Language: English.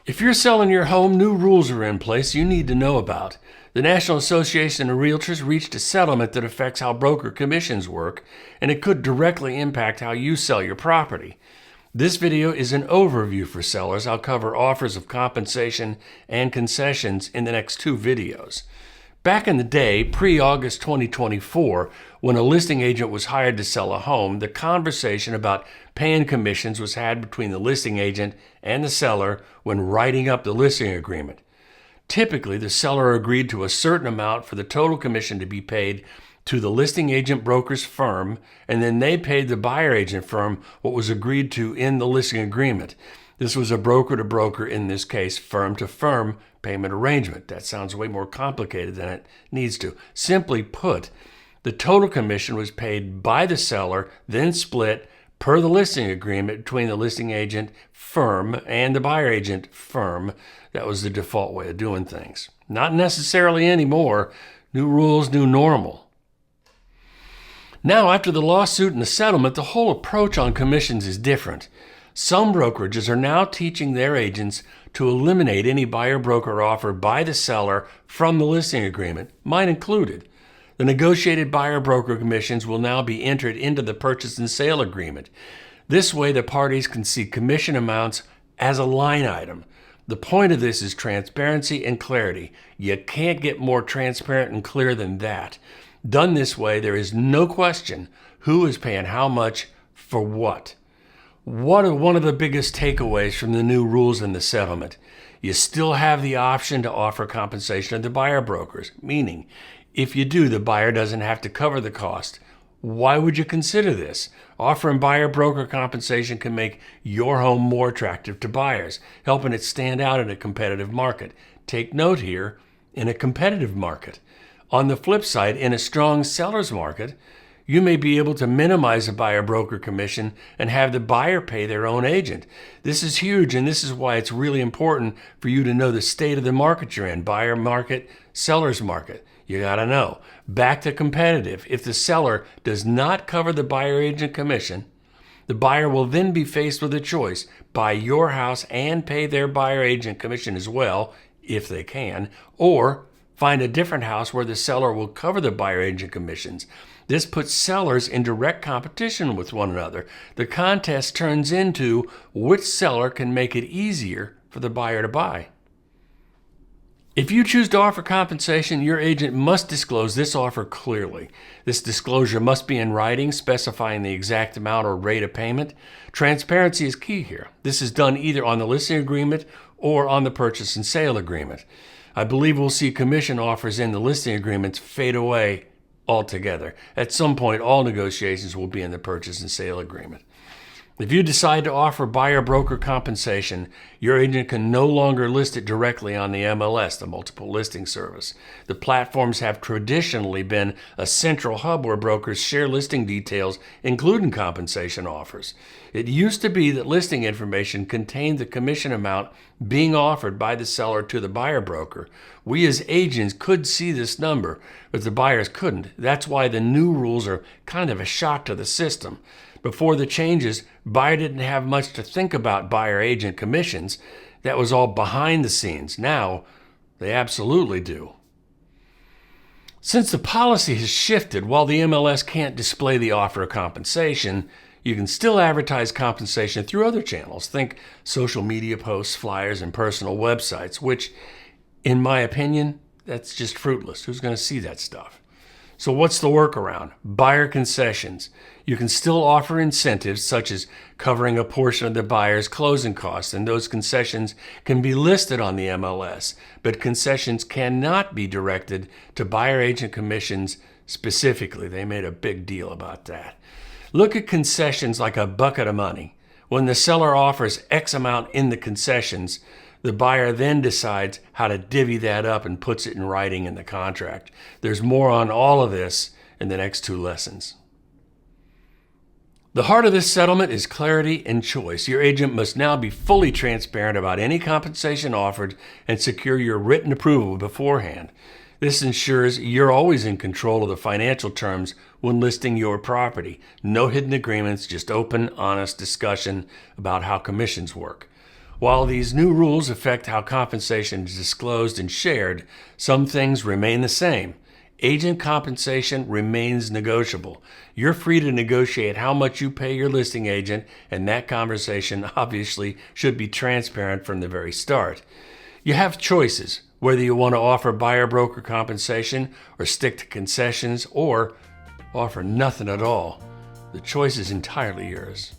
If you're selling your home, new rules are in place you need to know about. The National Association of Realtors reached a settlement that affects how broker commissions work, and it could directly impact how you sell your property. This video is an overview for sellers. I'll cover offers of compensation and concessions in the next two videos. Back in the day, pre-August 2024, when a listing agent was hired to sell a home, the conversation about paying commissions was had between the listing agent and the seller when writing up the listing agreement. Typically, the seller agreed to a certain amount for the total commission to be paid to the listing agent broker's firm, and then they paid the buyer agent firm what was agreed to in the listing agreement. This was a broker-to-broker, in this case, firm-to-firm payment arrangement. That sounds way more complicated than it needs to. Simply put, the total commission was paid by the seller, then split per the listing agreement between the listing agent firm and the buyer agent firm. That was the default way of doing things. Not necessarily anymore. New rules, new normal. Now, after the lawsuit and the settlement, the whole approach on commissions is different. Some brokerages are now teaching their agents to eliminate any buyer-broker offer by the seller from the listing agreement, mine included. The negotiated buyer-broker commissions will now be entered into the purchase and sale agreement. This way, the parties can see commission amounts as a line item. The point of this is transparency and clarity. You can't get more transparent and clear than that. Done this way, there is no question who is paying how much for what. What are one of the biggest takeaways from the new rules in the settlement? You still have the option to offer compensation to the buyer brokers, meaning if you do, the buyer doesn't have to cover the cost. Why would you consider this? Offering buyer broker compensation can make your home more attractive to buyers, helping it stand out in a competitive market. Take note here, in a competitive market. On the flip side, in a strong seller's market, you may be able to minimize a buyer-broker commission and have the buyer pay their own agent. This is huge, and this is why it's really important for you to know the state of the market you're in, buyer market, seller's market. You got to know. Back to competitive. If the seller does not cover the buyer agent commission, the buyer will then be faced with a choice: buy your house and pay their buyer agent commission as well, if they can, or find a different house where the seller will cover the buyer agent commissions. This puts sellers in direct competition with one another. The contest turns into which seller can make it easier for the buyer to buy. If you choose to offer compensation, your agent must disclose this offer clearly. This disclosure must be in writing, specifying the exact amount or rate of payment. Transparency is key here. This is done either on the listing agreement or on the purchase and sale agreement. I believe we'll see commission offers in the listing agreements fade away altogether. At some point, all negotiations will be in the purchase and sale agreement. If you decide to offer buyer-broker compensation, your agent can no longer list it directly on the MLS, the multiple listing service. The platforms have traditionally been a central hub where brokers share listing details, including compensation offers. It used to be that listing information contained the commission amount being offered by the seller to the buyer broker. We as agents could see this number, but the buyers couldn't. That's why the new rules are kind of a shock to the system. Before the changes, buyer didn't have much to think about buyer agent commissions. That was all behind the scenes. Now, they absolutely do. Since the policy has shifted, while the MLS can't display the offer of compensation, you can still advertise compensation through other channels. Think social media posts, flyers, and personal websites, which, in my opinion, that's just fruitless. Who's going to see that stuff? So what's the workaround? Buyer concessions. You can still offer incentives such as covering a portion of the buyer's closing costs, and those concessions can be listed on the MLS, but concessions cannot be directed to buyer agent commissions specifically. They made a big deal about that. Look at concessions like a bucket of money. When the seller offers X amount in the concessions, the buyer then decides how to divvy that up and puts it in writing in the contract. There's more on all of this in the next two lessons. The heart of this settlement is clarity and choice. Your agent must now be fully transparent about any compensation offered and secure your written approval beforehand. This ensures you're always in control of the financial terms when listing your property. No hidden agreements, just open, honest discussion about how commissions work. While these new rules affect how compensation is disclosed and shared, some things remain the same. Agent compensation remains negotiable. You're free to negotiate how much you pay your listing agent, and that conversation obviously should be transparent from the very start. You have choices, whether you want to offer buyer broker compensation or stick to concessions or offer nothing at all. The choice is entirely yours.